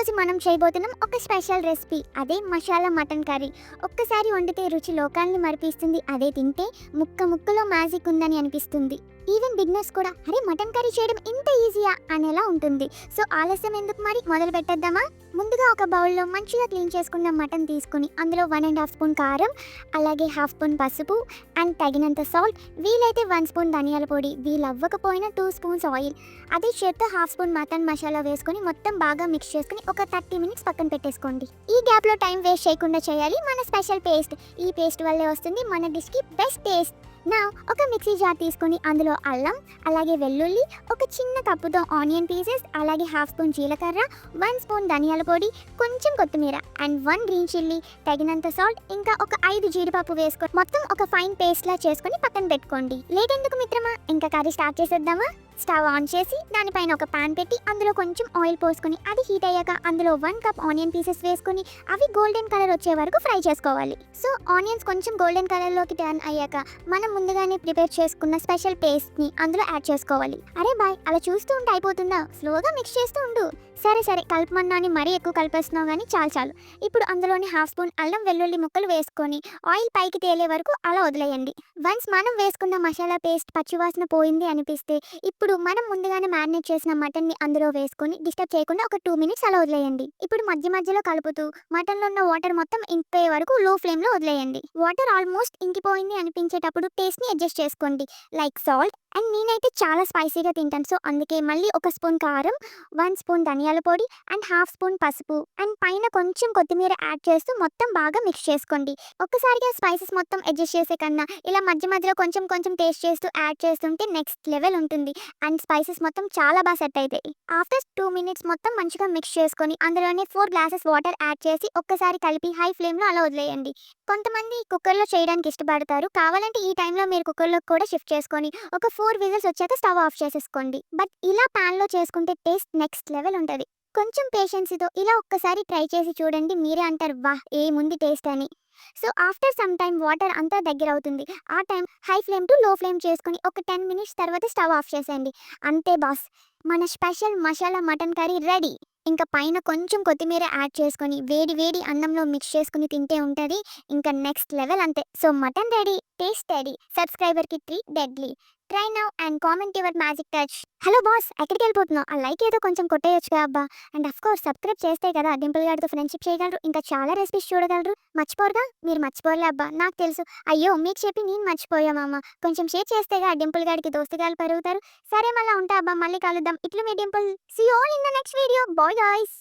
ఈరోజు మనం చేయబోతున్నాం ఒక స్పెషల్ రెసిపీ, అదే మసాలా మటన్ కర్రీ. ఒక్కసారి వండితే రుచి లోకాన్ని మరిపిస్తుంది, అదే తింటే ముక్క ముక్కలో మ్యాజిక్ ఉందని అనిపిస్తుంది. ఈవెన్ బిగినర్స్ కూడా అరే మటన్ కర్రీ చేయడం ఇంత ఈజీయా అనేలా ఉంటుంది. సో ఆలస్యం ఎందుకు, మరి మొదలు పెట్టేద్దామా? ముందుగా ఒక బౌల్లో మంచిగా క్లీన్ చేసుకున్న మటన్ తీసుకుని అందులో 1.5 స్పూన్ కారం, అలాగే 1/2 స్పూన్ పసుపు అండ్ తగినంత సాల్ట్, వీలైతే 1 స్పూన్ ధనియాల పొడి, వీలవ్వకపోయినా 2 స్పూన్స్ ఆయిల్, అదే చేత్తో 1/2 స్పూన్ మటన్ మసాలా వేసుకొని మొత్తం బాగా మిక్స్ చేసుకుని ఒక 30 మినిట్స్ పక్కన పెట్టేసుకోండి. ఈ గ్యాప్లో టైం వేస్ట్ చేయకుండా చేయాలి మన స్పెషల్ పేస్ట్. ఈ పేస్ట్ వల్లే వస్తుంది మన డిష్కి బెస్ట్ టేస్ట్. నా ఒక మిక్సీ జార్ తీసుకొని అందులో అల్లం, అలాగే వెల్లుల్లి, ఒక చిన్న కప్పుతో ఆనియన్ పీసెస్, అలాగే 1/2 స్పూన్ జీలకర్ర, 1 స్పూన్ ధనియాల పొడి, కొంచెం కొత్తిమీర అండ్ 1 గ్రీన్ చిల్లీ, తగినంత సాల్ట్, ఇంకా ఒక 5 జీడిపప్పు వేసుకొని మొత్తం ఒక ఫైన్ పేస్ట్ లా చేసుకొని పక్కన పెట్టుకోండి. లేట్ ఎందుకు మిత్రమా, ఇంకా కర్రీ స్టార్ట్ చేసేద్దామా? స్టవ్ ఆన్ చేసి దానిపైన ఒక పాన్ పెట్టి అందులో కొంచెం ఆయిల్ పోసుకొని అది హీట్ అయ్యాక అందులో 1 కప్ ఆనియన్ పీసెస్ వేసుకొని అవి గోల్డెన్ కలర్ వచ్చే వరకు ఫ్రై చేసుకోవాలి. సో ఆనియన్స్ కొంచెం గోల్డెన్ కలర్లోకి టర్న్ అయ్యాక మనం ముందుగానే ప్రిపేర్ చేసుకున్న స్పెషల్ పేస్ట్ని అందులో యాడ్ చేసుకోవాలి. అరే బాయ్, అలా చూస్తూ ఉంటే అయిపోతుందా? స్లోగా మిక్స్ చేస్తూ ఉండు. సరే కలపమన్నాని మరీ ఎక్కువ కలిపేస్తున్నావు కానీ చాలు. ఇప్పుడు అందులోని 1/2 స్పూన్ అల్లం వెల్లుల్లి ముక్కలు వేసుకొని ఆయిల్ పైకి తేలే వరకు అలా వదిలేయండి. వన్స్ మనం వేసుకున్న మసాలా పేస్ట్ పచ్చివాసన పోయింది అనిపిస్తే ఇప్పుడు మనం ముందుగానే మ్యారినేట్ చేసిన మటన్ని అందులో వేసుకొని డిస్టర్బ్ చేయకుండా ఒక 2 మినిట్స్ అలా వదిలేయండి. ఇప్పుడు మధ్యలో కలుపుతూ మటన్లో ఉన్న వాటర్ మొత్తం ఇంకిపోయే వరకు లో ఫ్లేమ్లో వదిలేయండి. వాటర్ ఆల్మోస్ట్ ఇంకిపోయింది అనిపించేటప్పుడు టేస్ట్ని అడ్జస్ట్ చేసుకోండి, లైక్ సాల్ట్. అండ్ నేనైతే చాలా స్పైసీగా తింటాను, సో అందుకే మళ్ళీ 1 స్పూన్ కారం, 1 స్పూన్ ధనియాల పొడి అండ్ 1/2 స్పూన్ పసుపు అండ్ పైన కొంచెం కొత్తిమీర యాడ్ చేస్తూ మొత్తం బాగా మిక్స్ చేసుకోండి. ఒక్కసారిగా స్పైసెస్ మొత్తం అడ్జస్ట్ చేసే కన్నా ఇలా మధ్యలో కొంచెం టేస్ట్ చేస్తూ యాడ్ చేస్తుంటే నెక్స్ట్ లెవెల్ ఉంటుంది అండ్ స్పైసెస్ మొత్తం చాలా బాగా సెట్ అవుతాయి. ఆఫ్టర్ 2 మినిట్స్ మొత్తం మంచిగా మిక్స్ చేసుకొని అందులోనే 4 గ్లాసెస్ వాటర్ యాడ్ చేసి ఒక్కసారి కలిపి హై ఫ్లేమ్లో అలా వదిలేయండి. కొంతమంది కుక్కర్లో చేయడానికి ఇష్టపడతారు, కావాలంటే ఈ టైంలో మీరు కుక్కర్లో కూడా షిఫ్ట్ చేసుకొని ఒక 4 విజిల్స్ వచ్చాక స్టవ్ ఆఫ్ చేసేసుకోండి. బట్ ఇలా ప్యాన్లో చేసుకుంటే టేస్ట్ నెక్స్ట్ లెవెల్ ఉంటుంది. కొంచెం పేషెన్స్తో ఇలా ఒక్కసారి ట్రై చేసి చూడండి, మీరే అంటారు వాహ్ ఏముంది టేస్ట్ అని. So after some time water అంతా దగ్గర అవుతుంది. ఆ టైం హై ఫ్లేమ్ టు లో ఫ్లేమ్ చేసుకొని ఒక 10 మినిట్స్ తర్వాత స్టవ్ ఆఫ్ చేసేయండి. అంతే బాస్, మన special masala mutton curry ready. ఇంకా పైన కొంచెం కొత్తిమీర యాడ్ చేసుకొని వేడి అన్నంలో మిక్స్ చేసుకుని తింటే ఉంటుంది ఇంకా నెక్స్ట్ లెవెల్ అంతే. So mutton ready, taste ready, సబ్స్క్రైబర్కి treat deadly. Try now and comment your magic touch. Hello boss, ఎక్కడికి వెళ్ళిపోతున్నావు? ఆ లైక్ ఏదో కొంచెం కొట్టేయొచ్చుగా అబ్బా. అండ్ అఫ్ కోర్స్ సబ్స్క్రైబ్ చేస్తే కదా డింపుల్ గారితో ఫ్రెండ్షిప్ చేయగలరు, ఇంకా చాలా రెసిపీస్ చూడగలరు. మర్చిపోరుగా? మీరు మర్చిపోలే అబ్బా, నాకు తెలుసు. అయ్యో మీకు చెప్పి నేను మర్చిపోయామమ్మ. కొంచెం షేర్ చేస్తేగా డింపుల్ గారికి దోస్తుగాలు పెరుగుతారు. సరే మళ్ళీ ఉంటా అబ్బా, మళ్ళీ కలుద్దాం. ఇట్లు మీ Dimple. See you all in the next video. Bye guys.